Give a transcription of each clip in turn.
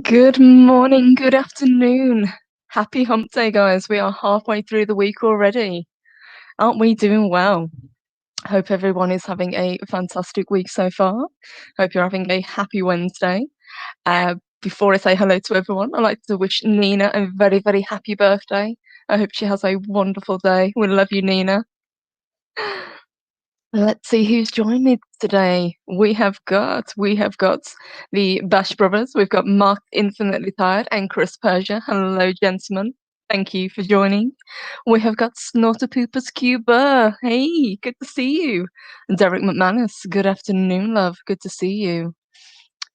Good morning, good afternoon. Happy hump day, guys. We are halfway through the week already. Aren't we doing well? Hope everyone is having a fantastic week so far. Hope you're having a happy Wednesday. Before I say hello to everyone, I'd like to wish Nina a very, very happy birthday. I hope she has a wonderful day. We love you, Nina. Let's see who's joined me today. We have got the Bash Brothers. We've got Mark Infinitely Tired and Chris Persia. Hello, gentlemen. Thank you for joining. We have got Snorter Poopers Cuba. Hey, good to see you. Derek McManus. Good afternoon, love. Good to see you.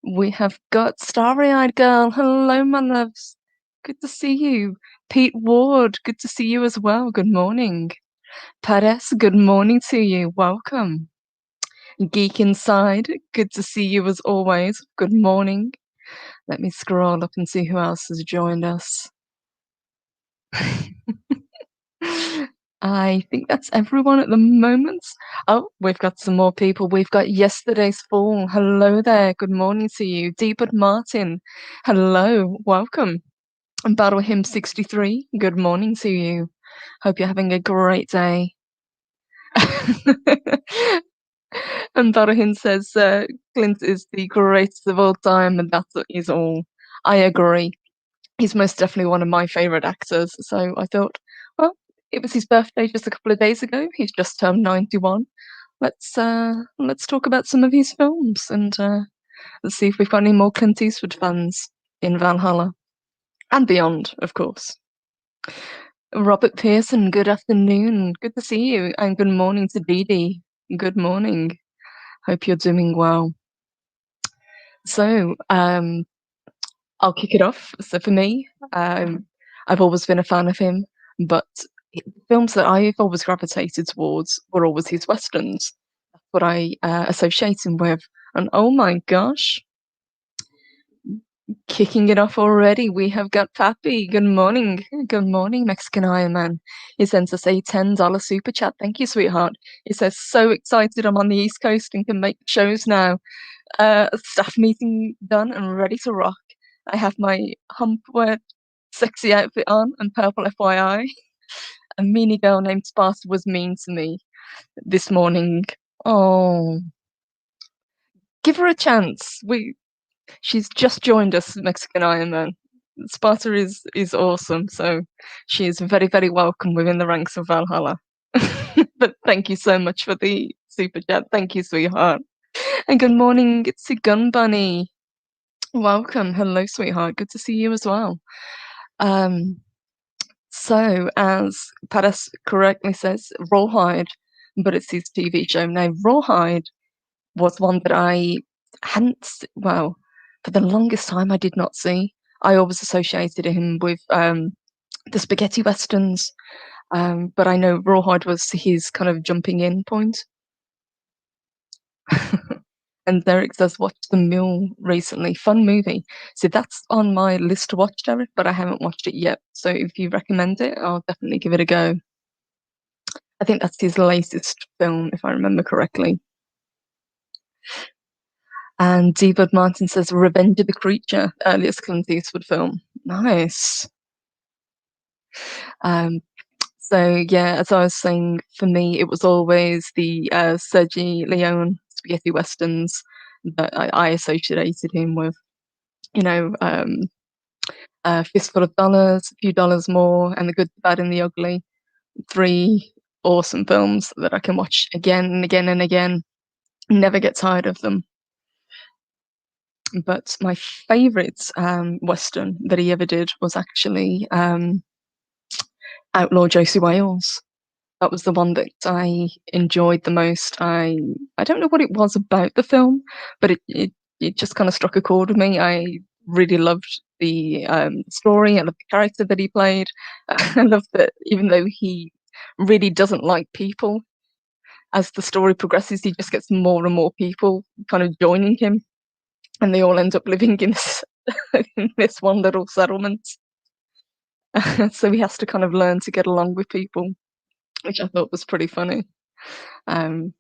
We have got Starry Eyed Girl. Hello, my loves. Good to see you. Pete Ward. Good to see you as well. Good morning. Paris, good morning to you. Welcome. Geek Inside, good to see you as always. Good morning. Let me scroll up and see who else has joined us. I think that's everyone at the moment. Oh, we've got some more people. We've got Yesterday's Fall. Hello there. Good morning to you. Deepwood Martin. Hello. Welcome. And Battle Hymn 63. Good morning to you. Hope you're having a great day. And Barahin says Clint is the greatest of all time, and that is all. I agree. He's most definitely one of my favourite actors. So I thought, well, it was his birthday just a couple of days ago. He's just turned 91. Let's talk about some of his films and let's see if we've got any more Clint Eastwood fans in Valhalla and beyond, of course. Robert Pearson, good afternoon. Good to see you, and good morning to Dee Dee. Good morning. Hope you're doing well. So, I'll kick it off. So for me, I've always been a fan of him, but films that I've always gravitated towards were always his westerns. That's what I associate him with. And oh my gosh, kicking it off already, we have got Pappy. Good morning. Good morning, Mexican Iron Man. He sends us a $10 super chat. Thank you, sweetheart. He says, so excited I'm on the East Coast and can make shows now. Staff meeting done and ready to rock. I have my hump wear sexy outfit on and purple FYI. A meanie girl named Sparta was mean to me this morning. Oh, give her a chance. She's just joined us, Mexican Iron Man. Sparta is awesome, so she is very, very welcome within the ranks of Valhalla. But thank you so much for the super chat. Thank you, sweetheart. And good morning, it's a Gun Bunny. Welcome. Hello, sweetheart. Good to see you as well. So, as Paris correctly says, Rawhide, but it's his TV show. Now, Rawhide was one that I hadn't, well, for the longest time I did not see. I always associated him with the spaghetti westerns, but I know Rawhide was his kind of jumping in point. And Derek says, watch The Mill recently. Fun movie. So that's on my list to watch, Derek, but I haven't watched it yet. So if you recommend it, I'll definitely give it a go. I think that's his latest film, if I remember correctly. And D-Bud Martin says, Revenge of the Creature, earliest Clint Eastwood film. Nice. So yeah, as I was saying, for me, it was always the Sergio Leone spaghetti westerns that I associated him with. You know, Fistful of Dollars, A Few Dollars More, and The Good, the Bad, and the Ugly. 3 awesome films that I can watch again and again and again. Never get tired of them. But my favourite western that he ever did was actually Outlaw Josie Wales. That was the one that I enjoyed the most. I don't know what it was about the film, but it just kind of struck a chord with me. I really loved the story. I loved the character that he played. I loved that even though he really doesn't like people, as the story progresses, he just gets more and more people kind of joining him, and they all end up living in this, in this one little settlement. So he has to kind of learn to get along with people, which I thought was pretty funny. But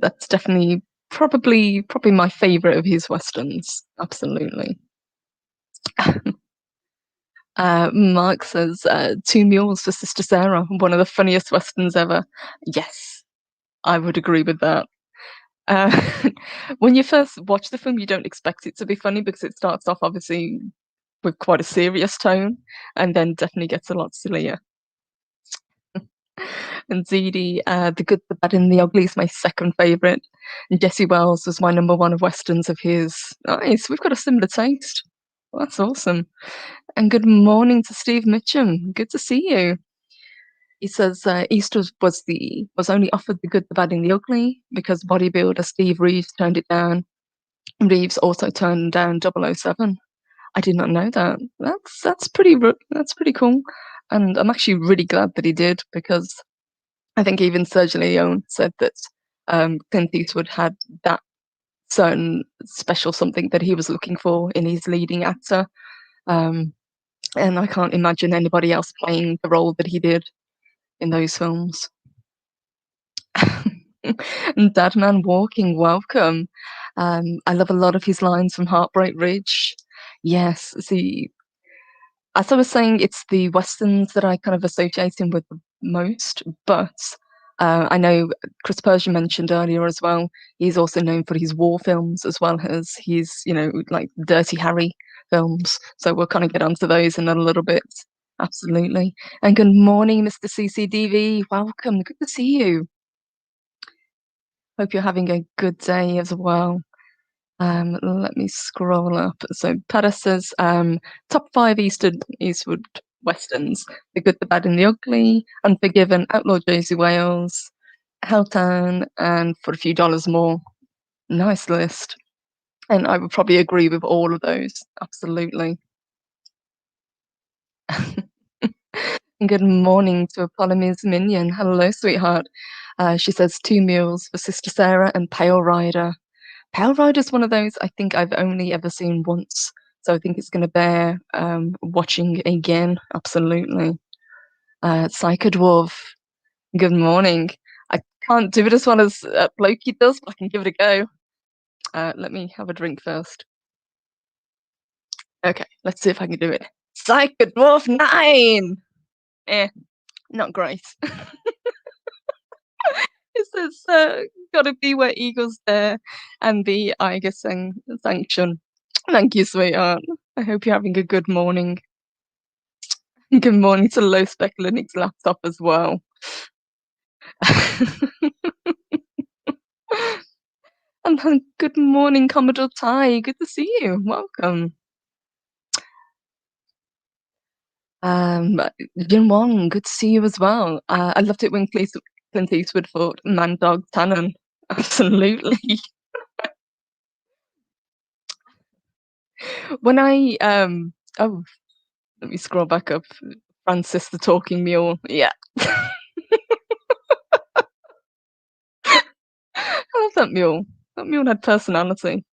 that's definitely probably my favorite of his westerns. Absolutely. Mark says, Two Mules for Sister Sarah, one of the funniest westerns ever. Yes, I would agree with that. Uh, when you first watch the film, you don't expect it to be funny because it starts off obviously with quite a serious tone and then definitely gets a lot sillier. And Zeddy, The Good, the Bad, and the Ugly is my second favourite. And Jesse Wells was my number one of westerns of his. Nice, we've got a similar taste. Well, that's awesome. And good morning to Steve Mitchum. Good to see you. He says Eastwood was only offered The Good, the Bad, and the Ugly because bodybuilder Steve Reeves turned it down. Reeves also turned down 007. I did not know that. That's pretty cool, and I'm actually really glad that he did because I think even Sergio Leone said that Clint Eastwood had that certain special something that he was looking for in his leading actor, um, and I can't imagine anybody else playing the role that he did in those films. And Dadman Walking, welcome. I love a lot of his lines from Heartbreak Ridge. Yes, see, as I was saying, it's the westerns that I kind of associate him with the most. But I know Chris Persian mentioned earlier as well. He's also known for his war films as well as his, like Dirty Harry films. So we'll kind of get onto those in a little bit. Absolutely. And good morning, Mr. CCDV. Welcome. Good to see you. Hope you're having a good day as well. Let me scroll up. So Pada says, top five Eastwood westerns: The Good, the Bad, and the Ugly, Unforgiven, Outlaw Josie Wales, Helltown, and For a Few Dollars More. Nice list. And I would probably agree with all of those. Absolutely. Good morning to Apollome's Minion. Hello, sweetheart. She says Two Mules for Sister Sarah and Pale Rider. Pale Rider's one of those I think I've only ever seen once, so I think it's going to bear watching again. Absolutely. Psycho Dwarf, good morning. I can't do it as well as Loki does, but I can give it a go. Let me have a drink first. Okay, let's see if I can do it. Psycho Dwarf 9! Not great. It says, gotta be where eagles dare and the Eiger sanction. Thank you, sweetheart. I hope you're having a good morning. Good morning to Low Spec Linux laptop as well. And good morning, Commodore Tai. Good to see you. Welcome. Jin Wong, good to see you as well. I loved it when Clint Eastwood fought Man Dog Tannen. Absolutely. When oh, let me scroll back up. Francis the Talking Mule. Yeah. I love that mule. That mule had personality.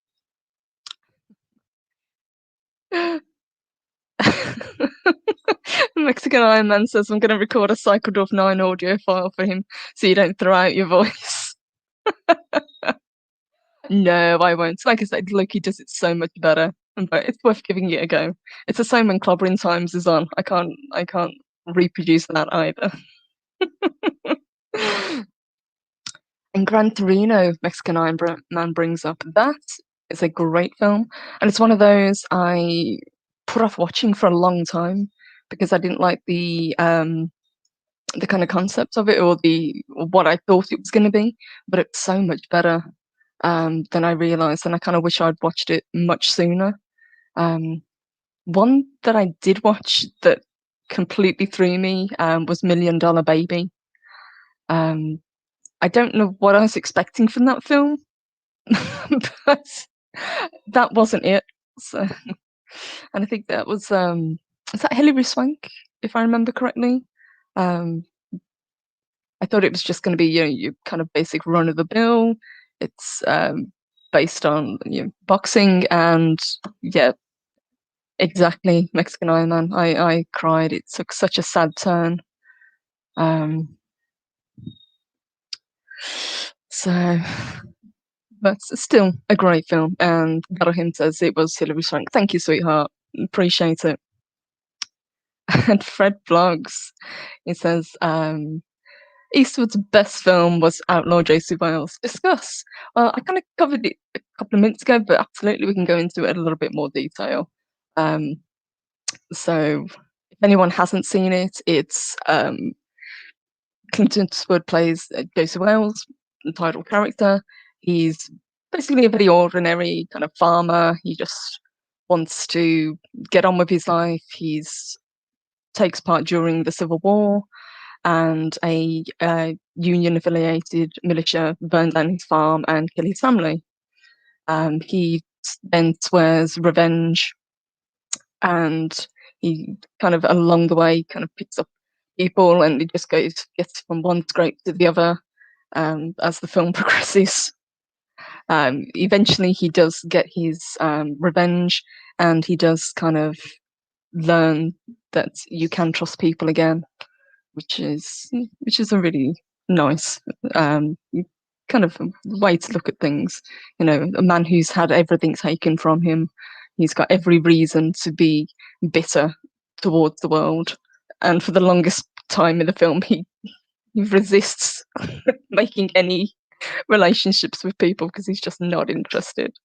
Mexican Iron Man says, I'm going to record a Cycledorf 9 audio file for him so you don't throw out your voice. No, I won't. Like I said, Loki does it so much better, but it's worth giving it a go. It's the same when Clobbering Times is on. I can't reproduce that either. And Gran Torino, Mexican Iron Man brings up. That is a great film, and it's one of those I put off watching for a long time because I didn't like the kind of concept of it or what I thought it was going to be, but it's so much better than I realized, and I kind of wish I'd watched it much sooner. One that I did watch that completely threw me was Million Dollar Baby. I don't know what I was expecting from that film, but that wasn't it. So, and I think that was is that Hilary Swank, if I remember correctly. Um, I thought it was just going to be your kind of basic run of the mill. It's based on boxing and yeah, exactly Mexican Iron Man. I cried. It took such a sad turn. So, but still a great film. And Him says it was Hilary Swank. Thank you, sweetheart. Appreciate it. And Fred Vlogs, he says, Eastwood's best film was Outlaw J.C. Wales. Discuss. Well, I kind of covered it a couple of minutes ago, but absolutely we can go into it in a little bit more detail. Um, so, if anyone hasn't seen it, it's Clint Eastwood plays J.C. Wales, the title character. He's basically a very ordinary kind of farmer. He just wants to get on with his life. He's takes part during the Civil War, and a union-affiliated militia burned down his farm and killed his family. He then swears revenge, and he kind of along the way kind of picks up people, and he just gets from one scrape to the other as the film progresses. Eventually, he does get his revenge, and he does kind of learn that you can trust people again, which is a really nice kind of way to look at things. You know, a man who's had everything taken from him, he's got every reason to be bitter towards the world, and for the longest time in the film, he resists making any relationships with people because he's just not interested.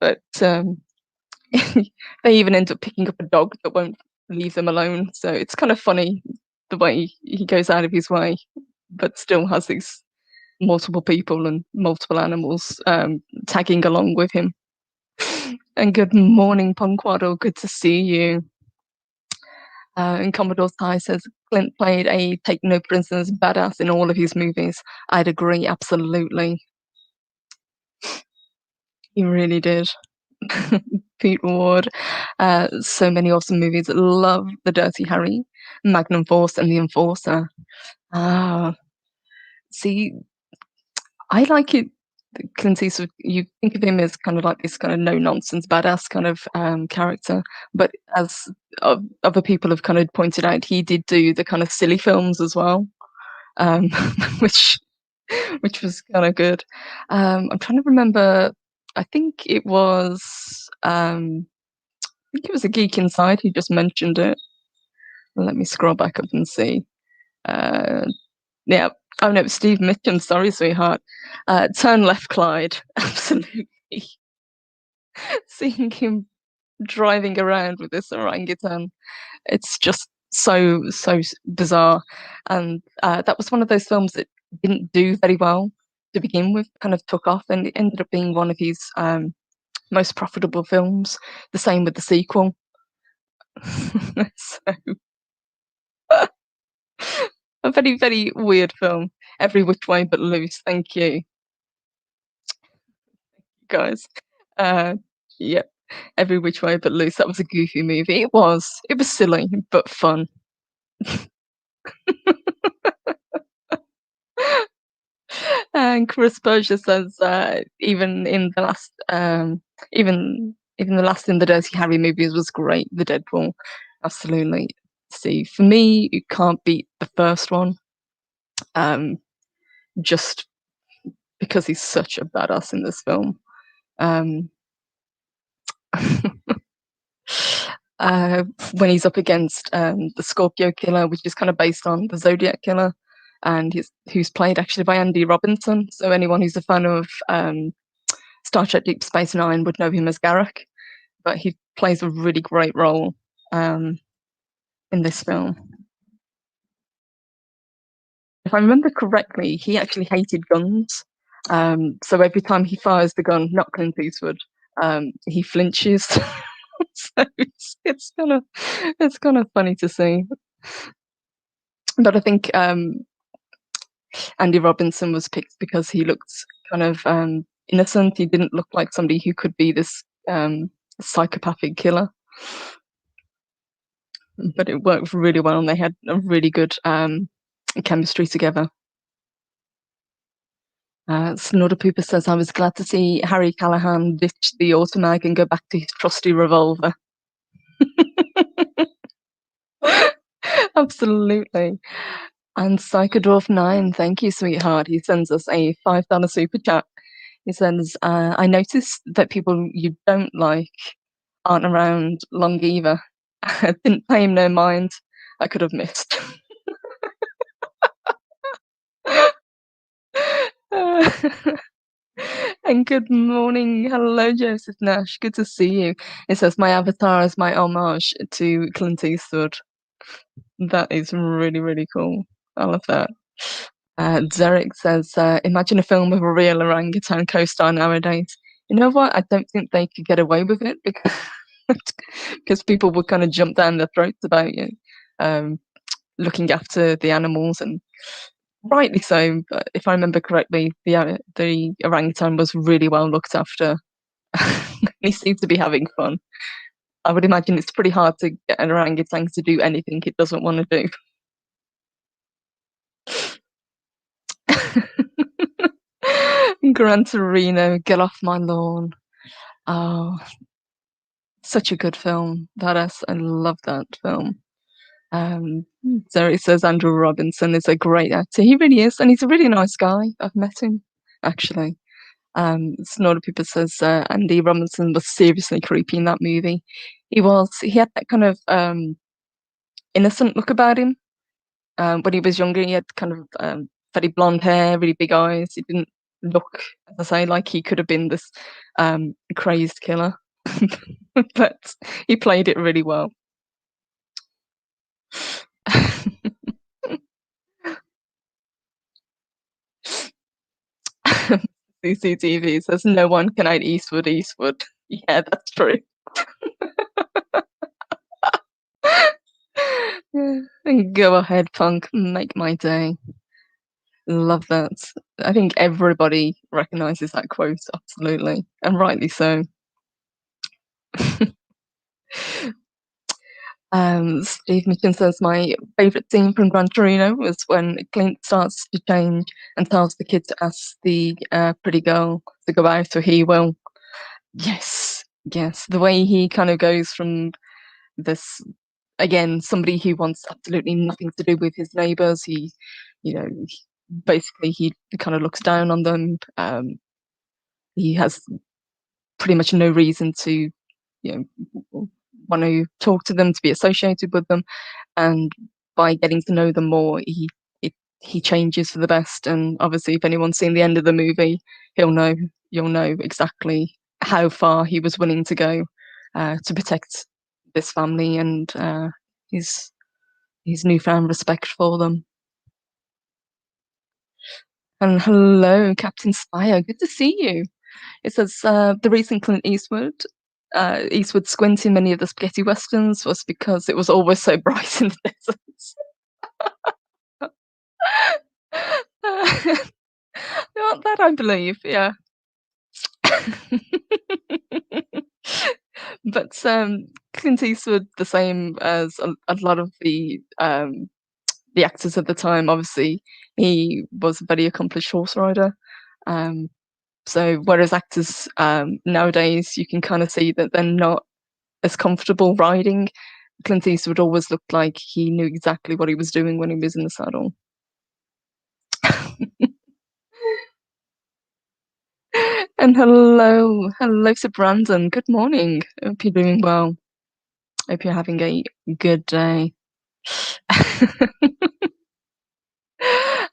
But they even end up picking up a dog that won't leave them alone. So it's kind of funny the way he goes out of his way, but still has these multiple people and multiple animals tagging along with him. And good morning, Punkwado. Good to see you. And Commodore Ty says Clint played a take no prisoners badass in all of his movies. I'd agree, absolutely. He really did. Pete Ward. So many awesome movies. Love The Dirty Harry, Magnum Force, and The Enforcer. See, I like it. Clint Eastwood, you think of him as kind of like this kind of no nonsense badass kind of character, but as other people have kind of pointed out, he did do the kind of silly films as well, um, which was kind of good. I'm trying to remember. I think it was A Geek Inside who just mentioned it. Let me scroll back up and see. Yeah. Oh no, Steve Mitchum. Sorry, sweetheart. Turn Left, Clyde. Absolutely. Seeing him driving around with this orangutan, it's just so bizarre. And that was one of those films that didn't do very well to begin with. Kind of took off, and it ended up being one of his most profitable films. The same with the sequel. So, a very, very weird film. Every Which Way But Loose. Thank you, guys. Yeah, Every Which Way But Loose. That was a goofy movie. It was. It was silly but fun. And Chris Berger says, even in the last, even the last in the Dirty Harry movies was great. The Deadpool, absolutely. See, for me, you can't beat the first one. Just because he's such a badass in this film. When he's up against the Scorpio Killer, which is kind of based on the Zodiac Killer, and who's played actually by Andy Robinson. So anyone who's a fan of Star Trek Deep Space Nine would know him as Garak, but he plays a really great role in this film. If I remember correctly, he actually hated guns. So every time he fires the gun, not Clint Eastwood, he flinches. So it's kind of funny to see. But I think Andy Robinson was picked because he looked kind of innocent. He didn't look like somebody who could be this psychopathic killer. But it worked really well, and they had a really good chemistry together. Snodderpooper says, I was glad to see Harry Callahan ditch the automag and go back to his trusty revolver. Absolutely. And Psychodorf9, thank you, sweetheart. He sends us a $5 super chat. He says, I noticed that people you don't like aren't around long either. I didn't pay him no mind. I could have missed. Uh, and good morning. Hello, Joseph Nash. Good to see you. It says my avatar is my homage to Clint Eastwood. That is really, really cool. I love that. Derek says, imagine a film with a real orangutan co-star nowadays. You know what? I don't think they could get away with it because because people would kind of jump down their throats about you, um, looking after the animals, and rightly so. But if I remember correctly, the orangutan was really well looked after. He seemed to be having fun. I would imagine it's pretty hard to get an orangutan to do anything it doesn't want to do. Gran Torino, get off my lawn. Oh, such a good film. That is, I love that film. So it says Andrew Robinson is a great actor. He really is, and he's a really nice guy. I've met him, actually. Some people says Andy Robinson was seriously creepy in that movie. He was. He had that kind of innocent look about him. When he was younger, he had kind of very blonde hair, really big eyes. He didn't look, as I say, like he could have been this crazed killer. But he played it really well. CCTV says no one can out Eastwood. Eastwood. Yeah, that's true. Yeah. Go ahead, punk. Make my day. Love that. I think everybody recognizes that quote, absolutely, and rightly so. Steve Mitchell says my favorite scene from Gran Torino was when Clint starts to change and tells the kid to ask the pretty girl to go out, or he will. Yes, yes. The way he kind of goes from this, again, somebody who wants absolutely nothing to do with his neighbors. Basically he kind of looks down on them. He has pretty much no reason to, want to talk to them, to be associated with them, and by getting to know them more, he changes for the best. And obviously, if anyone's seen the end of the movie, you'll know exactly how far he was willing to go to protect this family and his his newfound respect for them. And hello, Captain Spire. Good to see you. It says the reason Clint Eastwood squint in many of the spaghetti westerns was because it was always so bright in the deserts. Well, that I believe, yeah. But Clint Eastwood, the same as a lot of the actors at the time, obviously, he was a very accomplished horse rider. Um, so whereas actors nowadays, you can kind of see that they're not as comfortable riding, Clint Eastwood always looked like he knew exactly what he was doing when he was in the saddle. And hello to Brandon. Good morning. Hope you're doing well. Hope you're having a good day.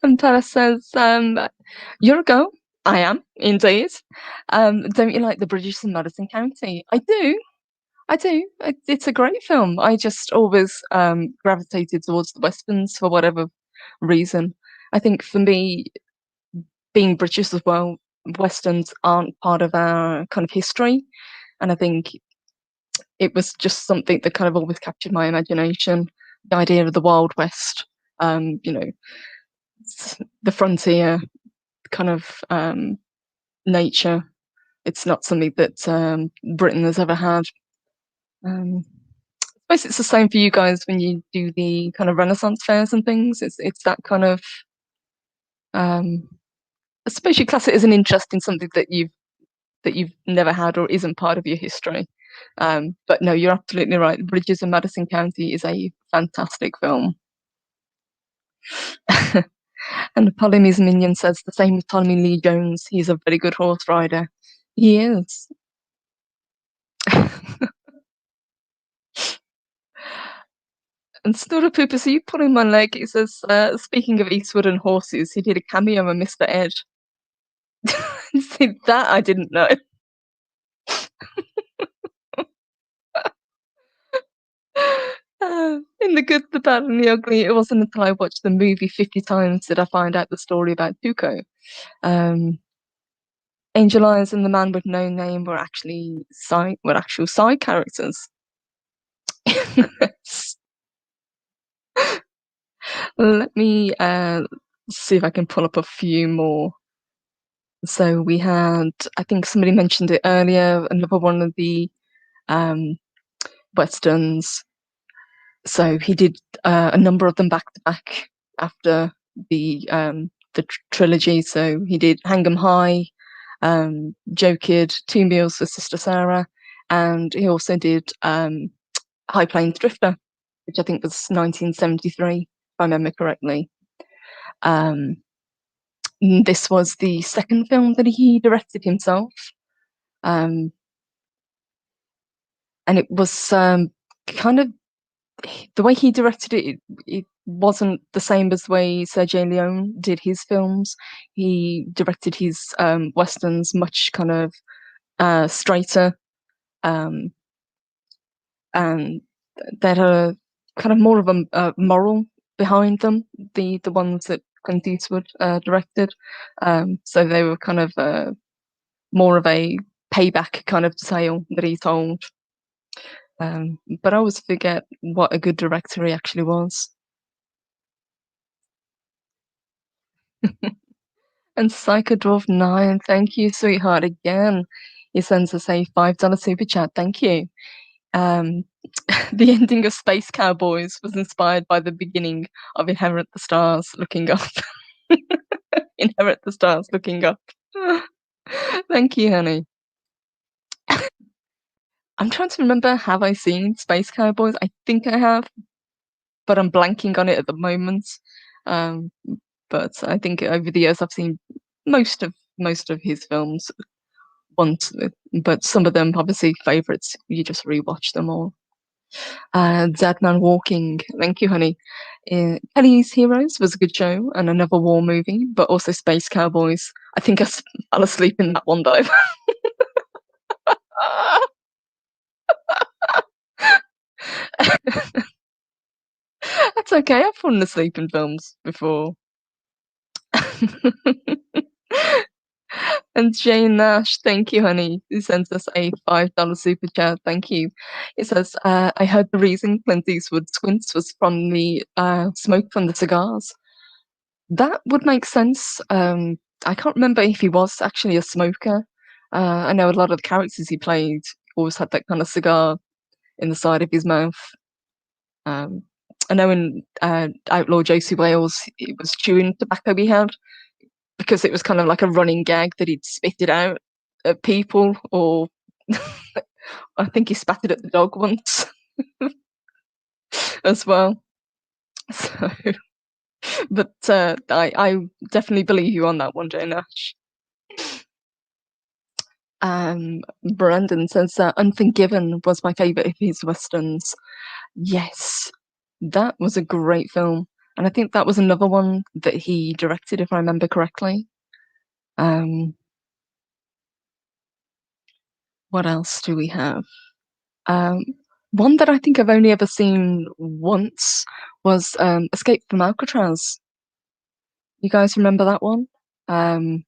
And Tara says, "You're a girl." I am indeed. Don't you like the Bridges in Madison County? I do. I do. It's a great film. I just always gravitated towards the westerns for whatever reason. I think for me, being British as well, westerns aren't part of our kind of history, and I think it was just something that kind of always captured my imagination. The idea of the Wild West, um, you know, the frontier kind of nature. It's not something that Britain has ever had. Um, I suppose it's the same for you guys when you do the kind of Renaissance fairs and things. It's that kind of. I suppose you class it as an interest in something that you've never had or isn't part of your history. But no, you're absolutely right. Bridges in Madison County is a fantastic film. And the Polymys Minion says the same with Tommy Lee Jones. He's a very good horse rider. He is. And Snurra Pooper, so you pulling my leg. It says, speaking of Eastwood and horses, he did a cameo on Mr. Ed. See, that I didn't know. In the good, the bad, and the ugly, it wasn't until I watched the movie 50 times did I find out the story about Tuco. Um, Angel Eyes and the Man with No Name were actual side characters. Let me see if I can pull up a few more. So we had, I think somebody mentioned it earlier, another one of the um, westerns. So he did a number of them back to back after the trilogy. So he did Hang 'Em High, Joe Kid, Two Meals for Sister Sarah, and he also did High Plains Drifter, which I think was 1973, if I remember correctly. Um, this was the second film that he directed himself, um, and it was kind of the way he directed it. It wasn't the same as the way Sergio Leone did his films. He directed his westerns much kind of straighter, um, and that are kind of more of a moral behind them. The ones that Clint Eastwood directed, so they were kind of more of a payback kind of tale that he told. But I always forget what a good director he actually was. And Psychodorf 9, thank you, sweetheart, again. He sends us a $5 super chat. Thank you. Um, the ending of Space Cowboys was inspired by the beginning of Inherit the Stars looking up. Inherit the Stars looking up. Thank you, honey. I'm trying to remember, have I seen Space Cowboys? I think I have, but I'm blanking on it at the moment. Um, but I think over the years I've seen most of his films once, but some of them obviously favorites. You just rewatch them all. Dead Man Walking, thank you, honey. Penny's Heroes was a good show and another war movie, but also Space Cowboys. I think I fell asleep in that one though. That's okay. I've fallen asleep in films before. And Jane Nash, thank you, honey, who sends us a $5 super chat. Thank you. It says, I heard the reason Clint Eastwood squints was from the smoke from the cigars. That would make sense. I can't remember if he was actually a smoker. I know a lot of the characters he played always had that kind of cigar in the side of his mouth. Um, I know in Outlaw Josie Wales, it was chewing tobacco he had, because it was kind of like a running gag that he'd spit it out at people, or I think he spat it at the dog once as well. So, but I definitely believe you on that one, Jay Nash. Brandon says Unforgiven was my favorite of his westerns. Yes, that was a great film, and I think that was another one that he directed, if I remember correctly. Um, what else do we have? Um, one that I think I've only ever seen once was Escape from Alcatraz. You guys remember that one? Um,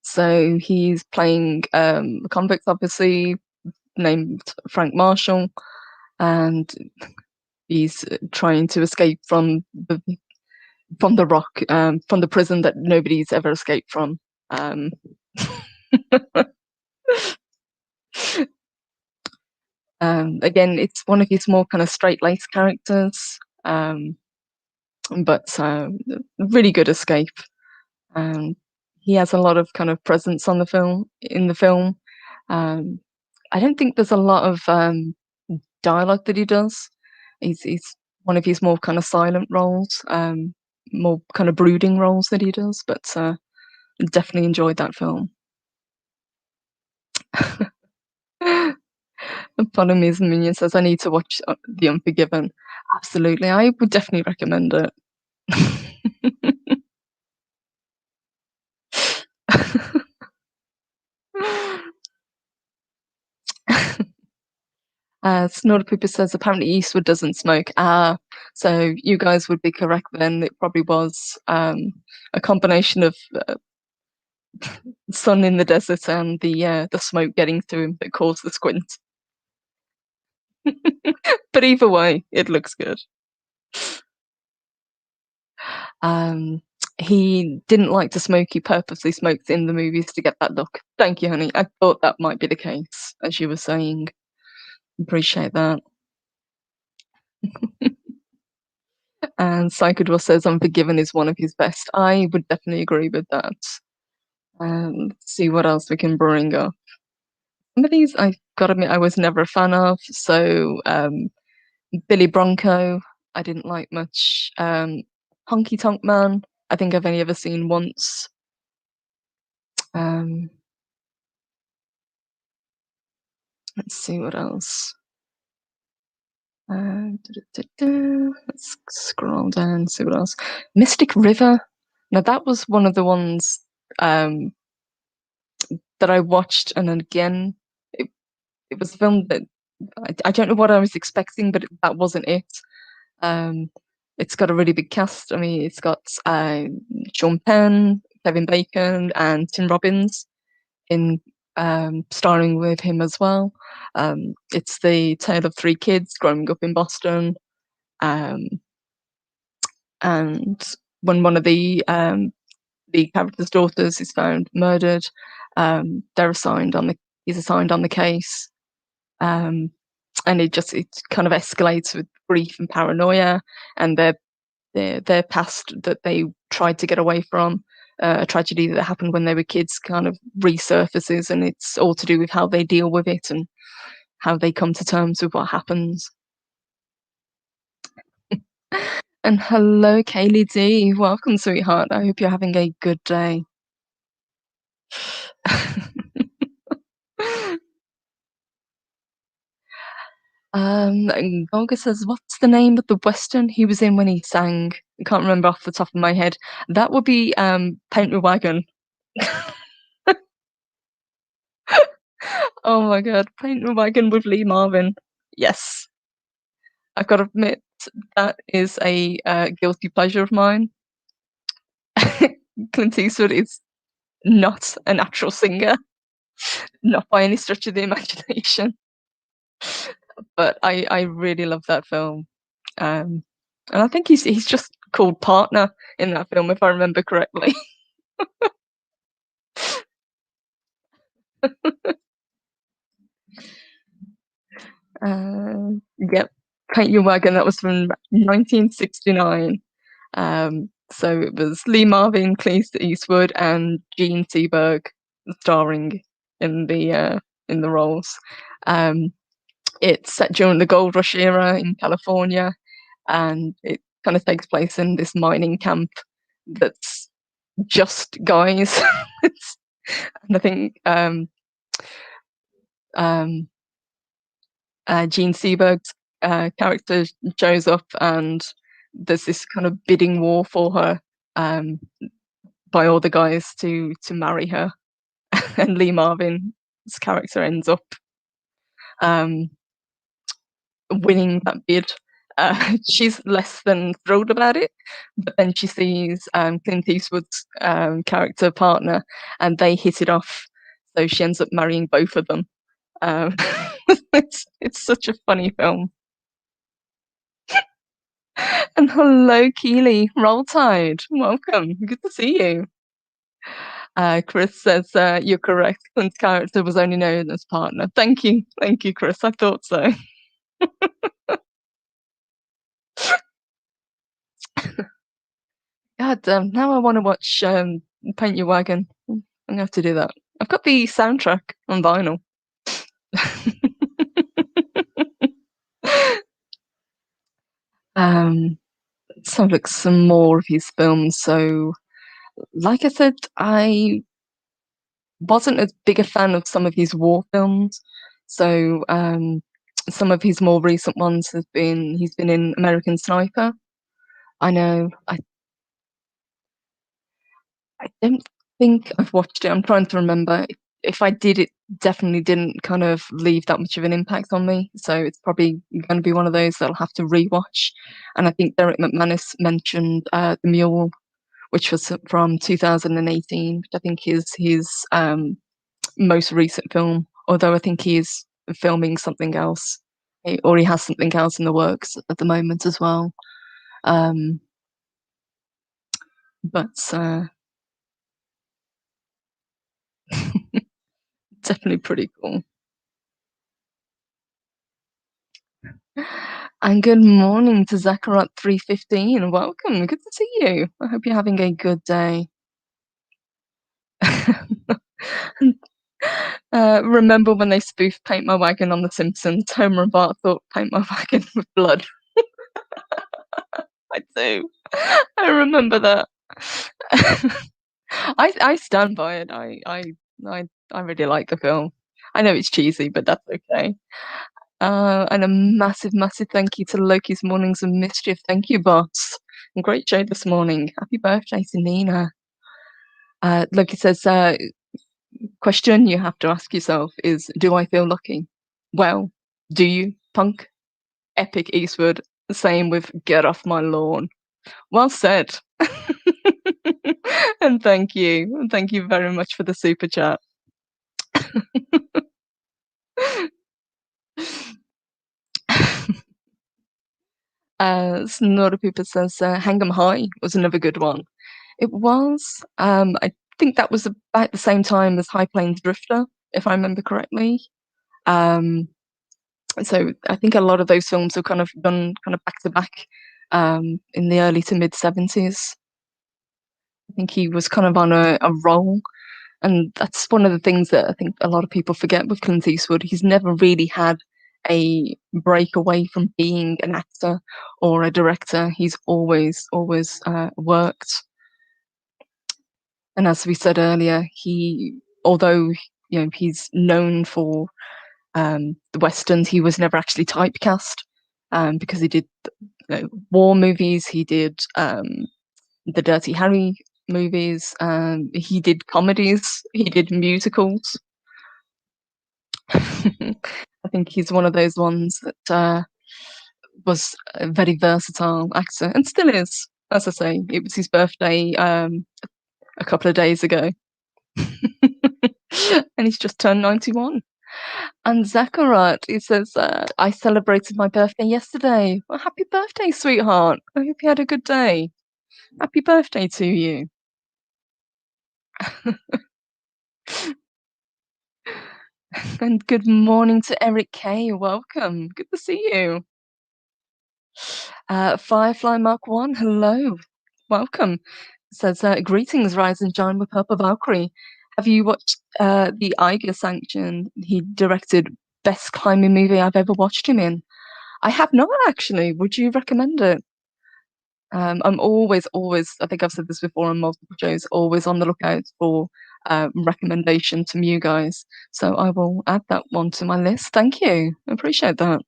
so he's playing a convict, obviously, named Frank Marshall, and he's trying to escape from the rock, from the prison that nobody's ever escaped from. Um, again, it's one of his more kind of straight-laced characters, but really good escape. He has a lot of kind of presence on the film in the film. Um, I don't think there's a lot of dialogue that he does. He's one of his more kind of silent roles, more kind of brooding roles that he does. But definitely enjoyed that film. Follow me as Minion says, I need to watch The Unforgiven. Absolutely, I would definitely recommend it. Snorter Pooper says apparently Eastwood doesn't smoke. Ah, so you guys would be correct then. It probably was a combination of sun in the desert and the smoke getting to him that caused the squint. But either way, it looks good. Um, he didn't like to smoke. He purposely smoked in the movies to get that look. Thank you, honey. I thought that might be the case, as you were saying. Appreciate that. And Psychodor says Unforgiven is one of his best. I would definitely agree with that. Let's see what else we can bring up. Some of these I gotta admit I was never a fan of. So Billy Bronco, I didn't like much. Honky Tonk Man, I think I've only ever seen once. Um, let's see what else. Let's scroll down, see what else. Mystic River. Now that was one of the ones um, that I watched, and then again, it, it was a film that I don't know what I was expecting, but that wasn't it. Um, it's got a really big cast. I mean, it's got Sean Penn, Kevin Bacon, and Tim Robbins in starring with him as well. It's the tale of three kids growing up in Boston, um, and when one of the character's daughters is found murdered, they're assigned on the he's assigned on the case, um, and it kind of escalates with grief and paranoia, and their past that they tried to get away from. A tragedy that happened when they were kids kind of resurfaces, and it's all to do with how they deal with it and how they come to terms with what happens. And hello, Kaylee D. Welcome, sweetheart. I hope you're having a good day. And Golga says, "What's the name of the western he was in when he sang? I can't remember off the top of my head. That would be Paint Your Wagon." Oh my god, Paint Your Wagon with Lee Marvin. Yes, I've got to admit that is a guilty pleasure of mine. Clint Eastwood is not a natural singer, not by any stretch of the imagination. But I really love that film. Um, and I think he's just called partner in that film, if I remember correctly. Yep, Paint Your Wagon. That was from 1969. So it was Lee Marvin, Clint Eastwood, and Gene Seberg starring in the roles. Um, it's set during the gold rush era in California, and it kind of takes place in this mining camp that's just guys. And I think um, Gene Seberg's character shows up, and there's this kind of bidding war for her um, by all the guys to marry her, and Lee Marvin's character ends up um, winning that bid. She's less than thrilled about it, but then she sees Clint Eastwood's character partner, and they hit it off. So she ends up marrying both of them. Um, it's such a funny film. And hello, Keely. Roll Tide. Welcome. Good to see you. Chris says you're correct. Clint's character was only known as partner. Thank you. Thank you, Chris. I thought so. God damn. Now I want to watch Paint Your Wagon. I'm going to have to do that. I've got the soundtrack on vinyl. Let's have a look some more of his films. So, like I said, I wasn't as big a fan of some of his war films. So, Some of his more recent ones have been he's been in American Sniper. I know. I don't think I've watched it. I'm trying to remember. If I did, it definitely didn't kind of leave that much of an impact on me. So it's probably going to be one of those that I'll have to rewatch. And I think Derek McManus mentioned The Mule, which was from 2018, which I think is his most recent film. Although I think he is filming something else, or he has something else in the works at the moment as well. Um, but definitely pretty cool. And good morning to Zachariah 315. Welcome. Good to see you. I hope you're having a good day. Remember when they spoofed Paint My Wagon on The Simpsons? Homer and Bart thought Paint My Wagon with blood. I do. I remember that. I stand by it. I really like the film. I know it's cheesy, but that's okay. And a massive, massive thank you to Loki's Mornings of Mischief. Thank you, boss. Great show this morning. Happy birthday to Nina. Loki says, question you have to ask yourself is, do I feel lucky? Well, do you, punk? Epic Eastwood. Same with Get Off My Lawn. Well said. And thank you. And thank you very much for the super chat. Snora Pooper says, Hang 'em High was another good one. It was. I think that was about the same time as High Plains Drifter, if I remember correctly. Um, so I think a lot of those films were kind of done kind of back to back in the early to mid 70s. I think he was kind of on a roll. And that's one of the things that I think a lot of people forget with Clint Eastwood. He's never really had a break away from being an actor or a director. He's always worked. And as we said earlier, although he's known for the westerns, he was never actually typecast because he did war movies. He did the Dirty Harry movies. He did comedies. He did musicals. I think he's one of those ones that was a very versatile actor and still is. As I say, it was his birthday a couple of days ago. And he's just turned 91. And Zachariah, he says, I celebrated my birthday yesterday. Well, happy birthday, sweetheart. I hope you had a good day. Happy birthday to you. And good morning to Eric K. Welcome. Good to see you. Firefly Mark 1, hello. Welcome. Says, greetings, Rise and Shine with Purple Valkyrie. Have you watched the Iger Sanction? He directed best climbing movie I've ever watched him in. I have not actually. Would you recommend it? I'm always, I think I've said this before on multiple shows, always on the lookout for recommendations from you guys. So I will add that one to my list. Thank you. I appreciate that.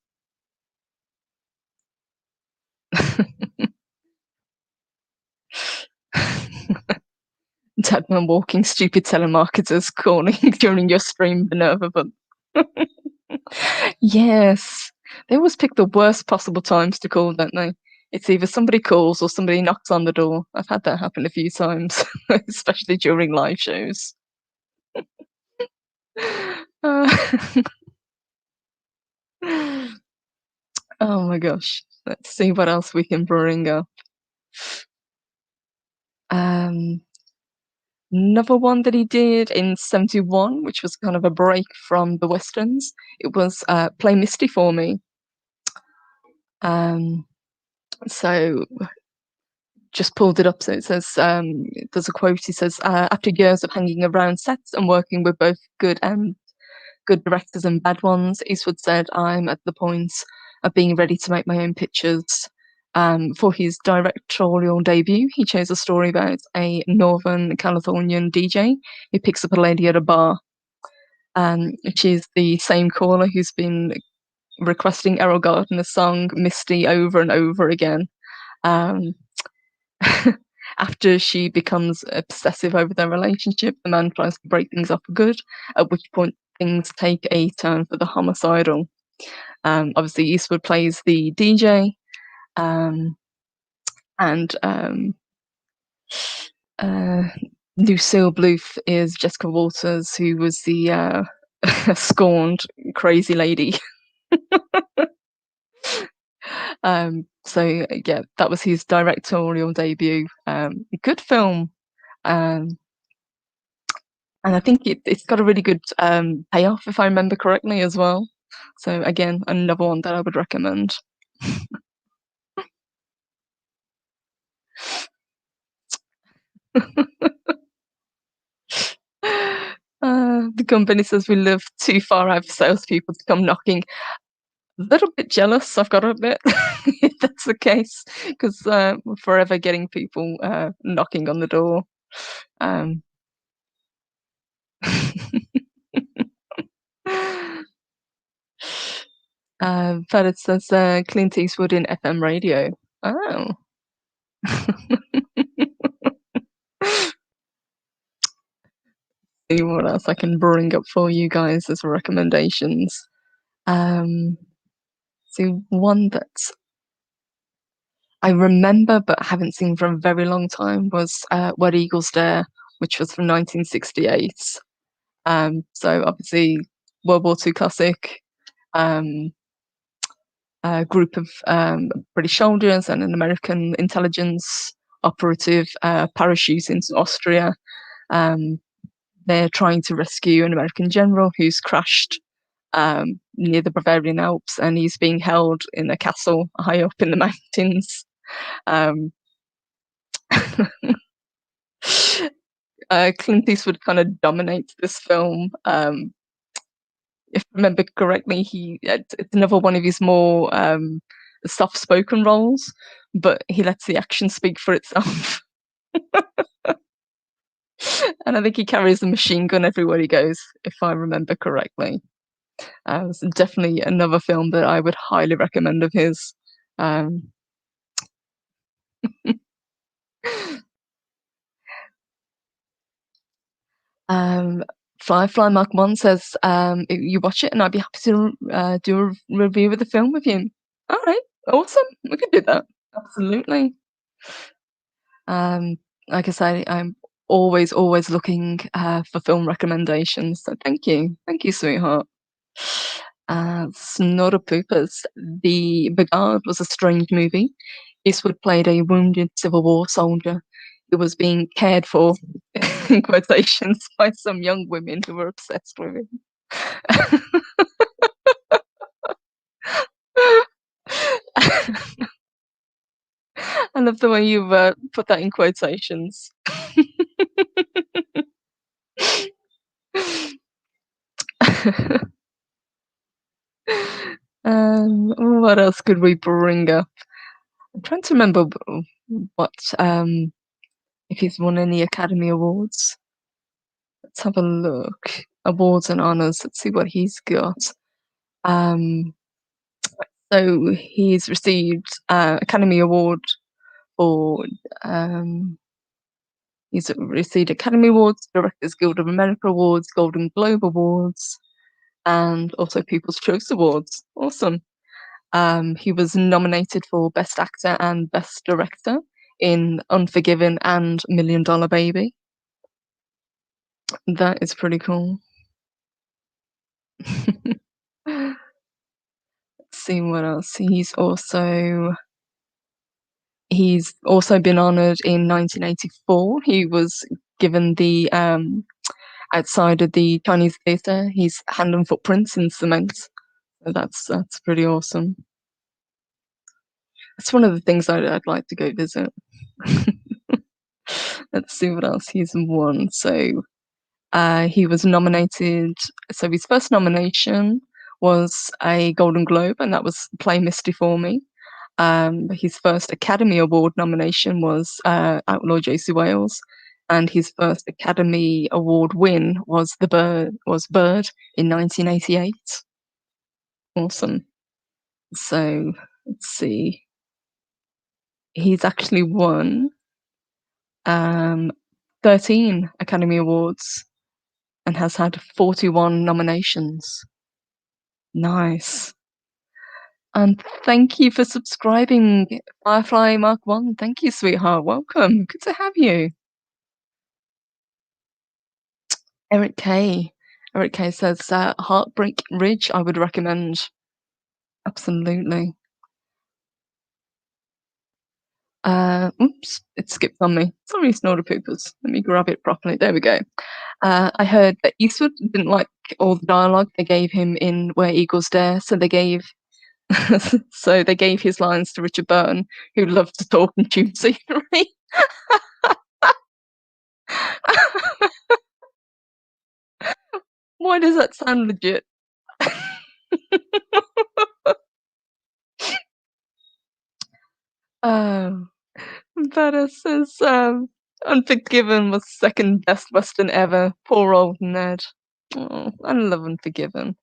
Deadman walking stupid telemarketers calling during your stream, Minerva. But yes, they always pick the worst possible times to call, don't they? It's either somebody calls or somebody knocks on the door. I've had that happen a few times, especially during live shows. Oh my gosh. Let's see what else we can bring up. Another one that he did in 71, which was kind of a break from the westerns, it was Play Misty for Me. So just pulled it up. So it says, there's a quote. He says, after years of hanging around sets and working with both good directors and bad ones, Eastwood said, I'm at the point of being ready to make my own pictures. For his directorial debut, he chose a story about a Northern Californian DJ who picks up a lady at a bar. She's the same caller who's been requesting Errol Gardner's song "Misty" over and over again. Um, After she becomes obsessive over their relationship, the man tries to break things up for good, at which point things take a turn for the homicidal. Obviously, Eastwood plays the DJ, um, and uh, Lucille Bluth is Jessica Walters, who was the scorned crazy lady. So yeah, that was his directorial debut. Good film. Um, and I think it's got a really good payoff, if I remember correctly, as well. So again, another one that I would recommend. The company says we live too far out for salespeople to come knocking. A little bit jealous, I've got to admit, if that's the case, because we're forever getting people knocking on the door. Um, but it says Clint Eastwood in FM radio. Oh. See what else I can bring up for you guys as recommendations. Um, so one that I remember but haven't seen for a very long time was Where Eagles Dare, which was from 1968. So obviously World War II classic. Um, a group of British soldiers and an American intelligence operative parachute into Austria. Um, they're trying to rescue an American general who's crashed near the Bavarian Alps, and he's being held in a castle high up in the mountains. Um, Clint Eastwood kind of dominates this film. If I remember correctly, it's another one of his more soft-spoken roles, but he lets the action speak for itself. And I think he carries a machine gun everywhere he goes, if I remember correctly. It's definitely another film that I would highly recommend of his. Um, um, Fly Mark One says you watch it, and I'd be happy to do a review of the film with you. All right, awesome. We could do that. Absolutely. Um, like I say, I'm always looking for film recommendations. So thank you, sweetheart. Snorter Poopers. The Guard was a strange movie. Eastwood played a wounded Civil War soldier who was being cared for, in quotations, by some young women who were obsessed with him. I love the way you've put that in quotations. What else could we bring up? I'm trying to remember what if he's won any Academy Awards. Let's have a look. Awards and honors. Let's see what he's got. Um, so he's received Academy Award for he's received Academy Awards, Directors Guild of America Awards, Golden Globe Awards, and also People's Choice Awards. Awesome. He was nominated for Best Actor and Best Director in Unforgiven and Million Dollar Baby. That is pretty cool. Let's see what else. He's also been honored in 1984. He was given the outside of the Chinese theater, his hand and footprints in cement. So that's pretty awesome. That's one of the things I'd like to go visit. Let's see what else he's won. So he was nominated. So his first nomination was a Golden Globe, and that was Play Misty for Me. His first Academy Award nomination was Outlaw JC Wales, and his first Academy Award win was Bird in 1988. Awesome. So let's see. He's actually won 13 Academy Awards and has had 41 nominations. Nice. And thank you for subscribing, Firefly Mark 1. Thank you, sweetheart. Welcome. Good to have you. Eric K. Eric K says, Heartbreak Ridge, I would recommend. Absolutely. Oops, it skipped on me. Sorry, Snorter Poopers. Let me grab it properly. There we go. I heard that Eastwood didn't like all the dialogue they gave him in Where Eagles Dare, so they gave his lines to Richard Burton, who loved to talk and chew scenery. Why does that sound legit? Um, Better says Unforgiven was second best Western ever. Poor old Ned. Oh, I love Unforgiven.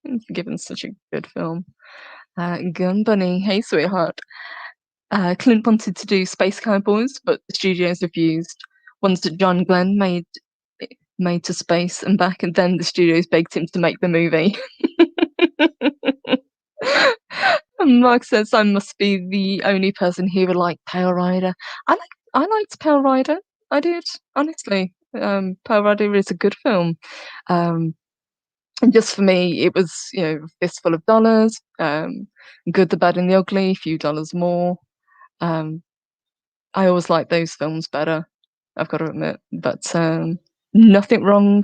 Unforgiven's such a good film. Gun Bunny, hey sweetheart. Clint wanted to do Space Cowboys, but the studios refused. Ones that John Glenn made to space and back, and then the studios begged him to make the movie. And Mark says I must be the only person here who liked Pale Rider. I liked Pale Rider. I did, honestly. Pale Rider is a good film. Um, and just for me, it was, fistful of dollars, good, the bad, and the ugly, a few dollars more. Um, I always like those films better, I've got to admit. But nothing wrong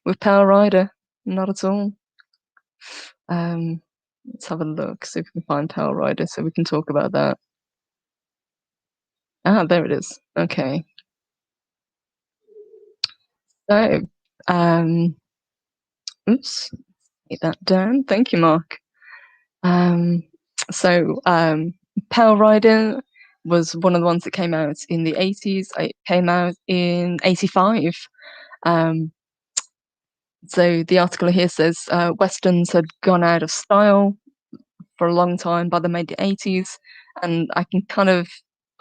with Power Rider, not at all. Let's have a look, see if we can find Power Rider so we can talk about that. Ah, there it is. Okay. So, oops, get that down. Thank you, Mark. Um, so, Power Rider was one of the ones that came out in the 80s. It came out in 85. Um, so the article here says Westerns had gone out of style for a long time by the mid 80s, and I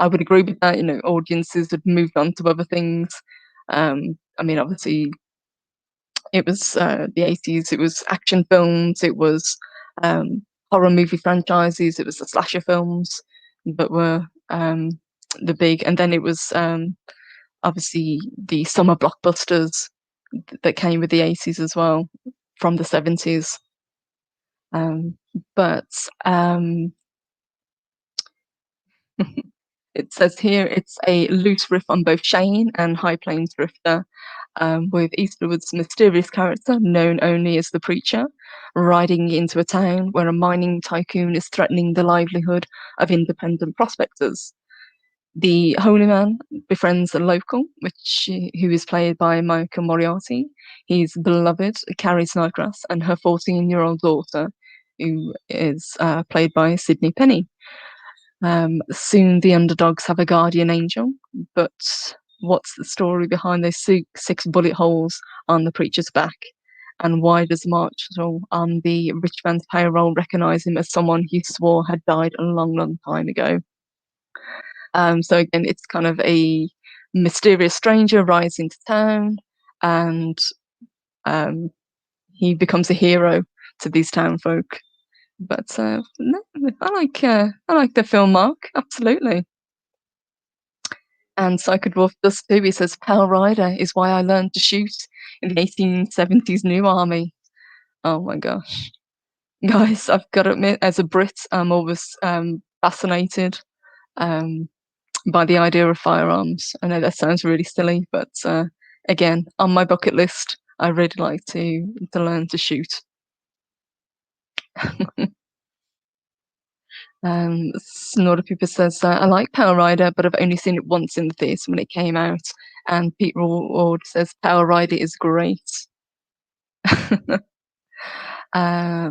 would agree with that. Audiences had moved on to other things. I mean, obviously, it was the 80s. It was action films. It was horror movie franchises. It was the slasher films that were the big, and then it was obviously the summer blockbusters that came with the 80s as well, from the 70s. Um, but It says here it's a loose riff on both Shane and High Plains Drifter, with Eastwood's mysterious character, known only as the Preacher, riding into a town where a mining tycoon is threatening the livelihood of independent prospectors. The Holy Man befriends a local, who is played by Michael Moriarty. He's beloved Carrie Snodgrass and her 14-year-old daughter, who is played by Sydney Penny. Soon the underdogs have a guardian angel, but what's the story behind those six bullet holes on the preacher's back? And why does Marshall on the rich man's payroll recognize him as someone he swore had died a long, long time ago? So again, it's kind of a mysterious stranger rides into town, and he becomes a hero to these town folk. But no, I like the film, Mark. Absolutely. And Psychodwarf does too. He says, Pale Rider is why I learned to shoot in the 1870s New Army. Oh my gosh. Guys, I've got to admit, as a Brit, I'm always fascinated um, by the idea of firearms. I know that sounds really silly, but again, on my bucket list, I really like to learn to shoot. Snorter Pooper says, I like Power Rider, but I've only seen it once in the theatre when it came out. And Pete Ward says, Power Rider is great. Power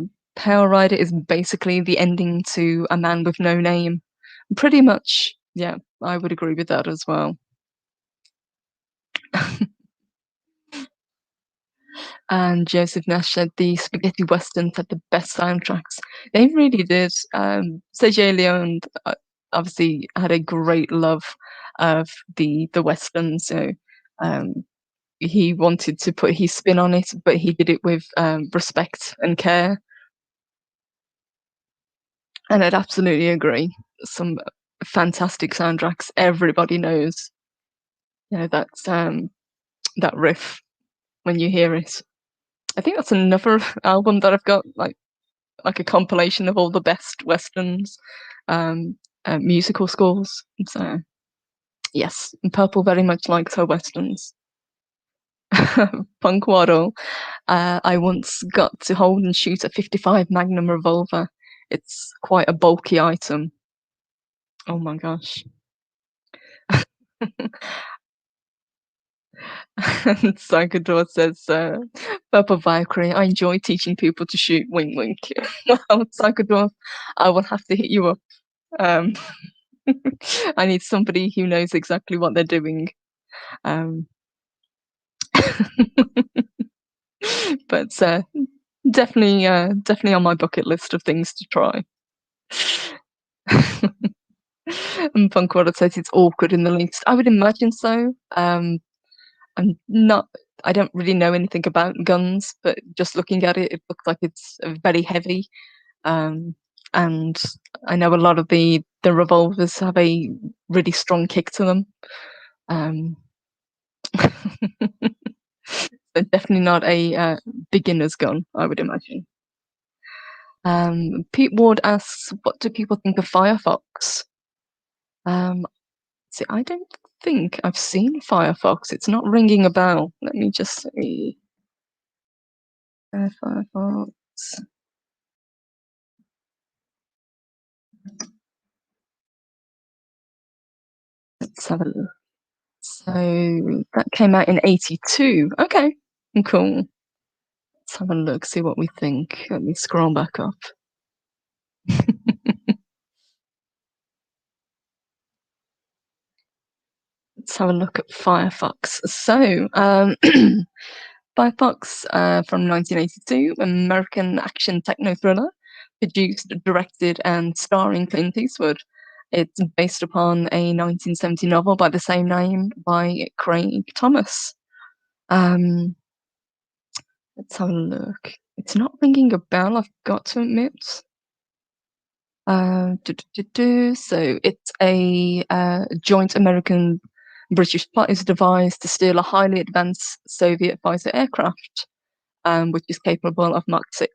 Rider is basically the ending to A Man with No Name. Pretty much, yeah, I would agree with that as well. And Joseph Nash said the spaghetti westerns had the best soundtracks. They really did. Sergio Leone obviously had a great love of the westerns. So um, he wanted to put his spin on it, but he did it with respect and care. And I'd absolutely agree. Some fantastic soundtracks. Everybody knows, that's that riff when you hear it. I think that's another album that I've got like a compilation of all the best westerns, um, musical scores. So yes, Purple very much likes her westerns. Punk Waddle. I once got to hold and shoot a 55 Magnum revolver. It's quite a bulky item. Oh my gosh. And Psychodor says, Purple Valkyrie, I enjoy teaching people to shoot. Wink, wink. Well, Psychodor, I will have to hit you up. Um, I need somebody who knows exactly what they're doing. Um, but definitely on my bucket list of things to try. And Punkwater says it's awkward in the least. I would imagine so. I'm not. I don't really know anything about guns, but just looking at it, it looks like it's very heavy. Um, and I know a lot of the revolvers have a really strong kick to them. Um, so definitely not a beginner's gun, I would imagine. Pete Ward asks, "What do people think of Firefox?" Um, See, I don't think I've seen Firefox. It's not ringing a bell. Let me just see. Firefox. Let's have a look. So that came out in 82. Okay, cool. Let's have a look, see what we think. Let me scroll back up. Let's have a look at Firefox. So, Firefox from 1982, American action techno thriller, produced, directed, and starring Clint Eastwood. It's based upon a 1970 novel by the same name by Craig Thomas. Um, let's have a look. It's not ringing a bell, I've got to admit. So it's a joint American British plot is devised to steal a highly advanced Soviet fighter aircraft, which is capable of Mach 6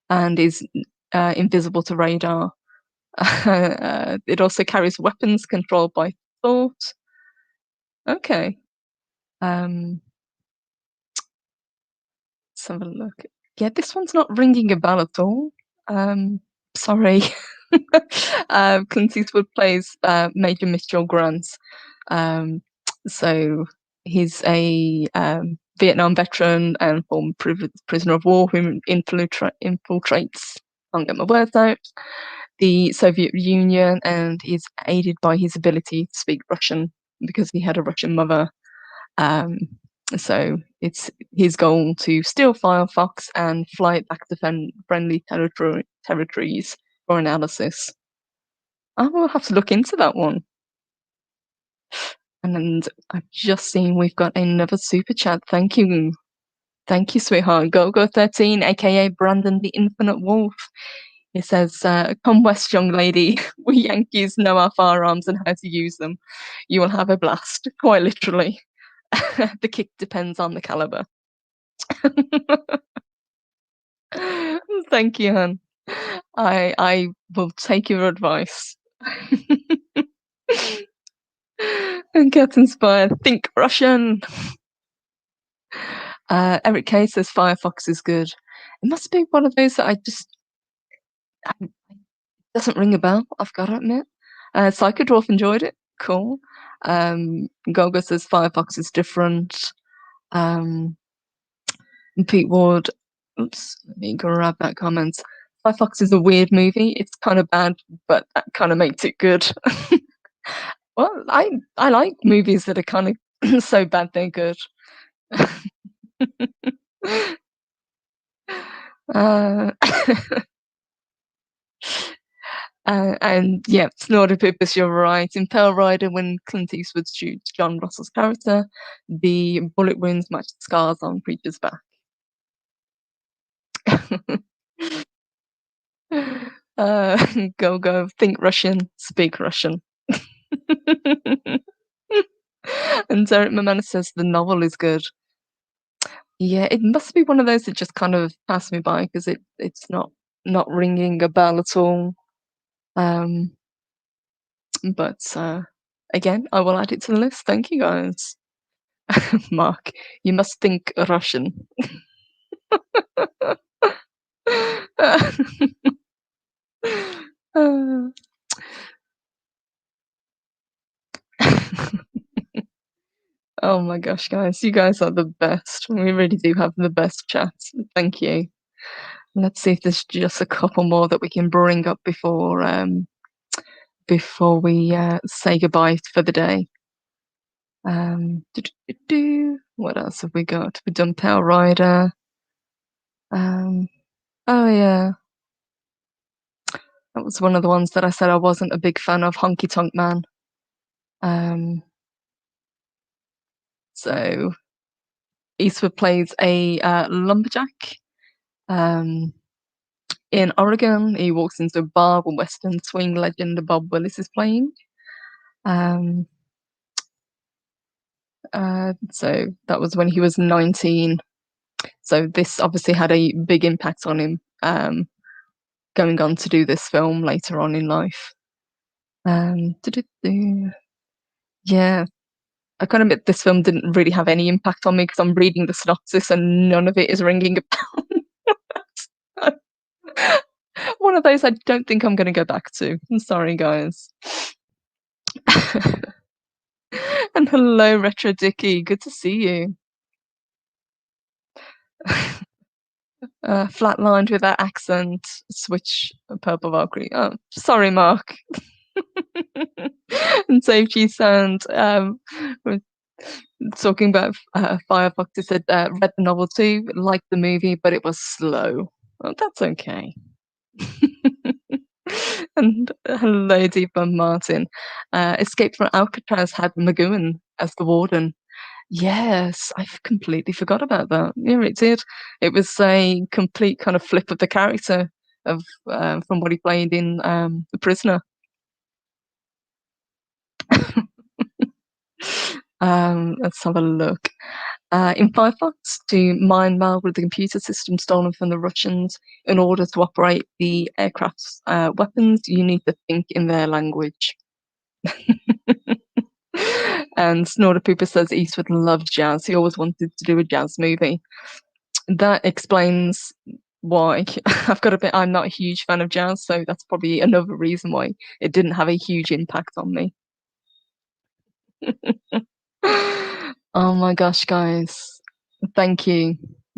and is invisible to radar. It also carries weapons controlled by thought. Okay. Um, let's have a look. Yeah, this one's not ringing a bell at all. Sorry. Clint Eastwood plays Major Mitchell Grant. Um, so he's a Vietnam veteran and former prisoner of war who infiltrates, can't get my words out, the Soviet Union, and is aided by his ability to speak Russian because he had a Russian mother. Um, so it's his goal to steal Firefox and fly it back to friendly territories for analysis. I will have to look into that one. And I've just seen we've got another super chat. Thank you. Thank you, sweetheart. Go13, aka Brandon the Infinite Wolf. He says, come west, young lady. We Yankees know our firearms and how to use them. You will have a blast, quite literally. The kick depends on the caliber. Thank you, hon. I will take your advice. And get inspired. Think Russian. Eric K says Firefox is good. It must be one of those that it doesn't ring a bell, I've got to admit. Psychodwarf enjoyed it. Cool. Gogo says Firefox is different. And Pete Ward, oops, let me grab that comment. Firefox is a weird movie. It's kind of bad, but that kind of makes it good. Well, I like movies that are kind of so bad they're good. Uh, and yeah, Snorri Pipus, you're right. In Pale Rider, when Clint Eastwood shoots John Russell's character, the bullet wounds match the scars on Preacher's back. uh, go, go, think Russian, speak Russian. And Derek Mamana says the novel is good. Yeah, it must be one of those that just kind of passed me by because it's not ringing a bell at all. Um, but again, I will add it to the list. Thank you guys. Mark, you must think Russian. Uh, oh my gosh, guys, you guys are the best. We really do have the best chats. Thank you. Let's see if there's just a couple more that we can bring up before we say goodbye for the day. What else have we got? We've done Pale Rider. Oh yeah, that was one of the ones that I said I wasn't a big fan of, Honky Tonk Man. Um, so Eastwood plays a lumberjack in Oregon. He walks into a bar where Western swing legend Bob Willis is playing. So that was when he was 19. So this obviously had a big impact on him, going on to do this film later on in life. Yeah, I kind of admit this film didn't really have any impact on me because I'm reading the synopsis and none of it is ringing a bell. One of those I don't think I'm going to go back to. I'm sorry, guys. And hello, Retro Dicky. Good to see you. Flatlined with that accent. Switch Purple Valkyrie. Oh, sorry, Mark. And Safety Sound. We're talking about Firefox. He said read the novel too, liked the movie, but it was slow. Well, that's okay. And hello, Deepa Martin. Escape from Alcatraz had McGowan as the warden. Yes, I've completely forgot about that. Yeah, it did. It was a complete kind of flip of the character of from what he played in The Prisoner. Let's have a look. In Firefox, to mine malware with the computer system stolen from the Russians, in order to operate the aircraft's weapons, you need to think in their language. And Snorter Pooper says Eastwood loved jazz. He always wanted to do a jazz movie. That explains why. I've got a bit. I'm not a huge fan of jazz, so that's probably another reason why it didn't have a huge impact on me. Oh my gosh, guys. Thank you.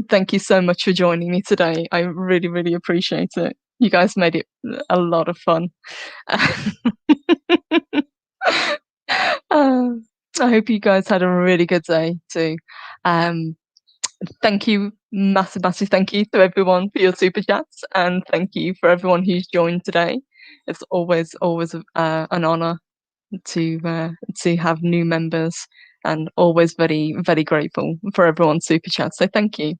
Thank you so much for joining me today. I really, really appreciate it. You guys made it a lot of fun. Uh, I hope you guys had a really good day too. Um, Thank you, massive, massive thank you to everyone for your super chats, and thank you for everyone who's joined today. It's always an honor to have new members, and always very, very grateful for everyone's super chat. So thank you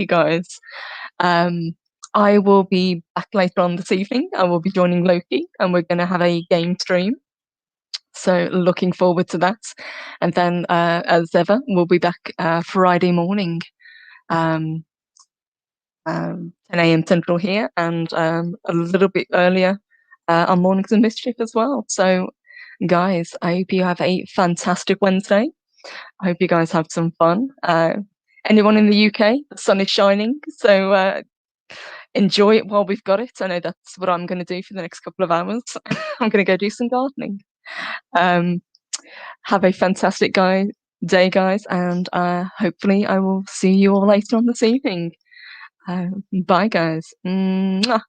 guys. Um, I will be back later on this evening. I will be joining Loki, and we're going to have a game stream. So looking forward to that. And then, as ever, we'll be back Friday morning. 10 a.m. Central here, and a little bit earlier on Mornings and Mischief as well. So, guys, I hope you have a fantastic Wednesday. I hope you guys have some fun. Anyone in the UK, the sun is shining, so enjoy it while we've got it. I know that's what I'm going to do for the next couple of hours. I'm going to go do some gardening. Um, have a fantastic day, guys, and hopefully I will see you all later on this evening. Bye, guys. Mwah.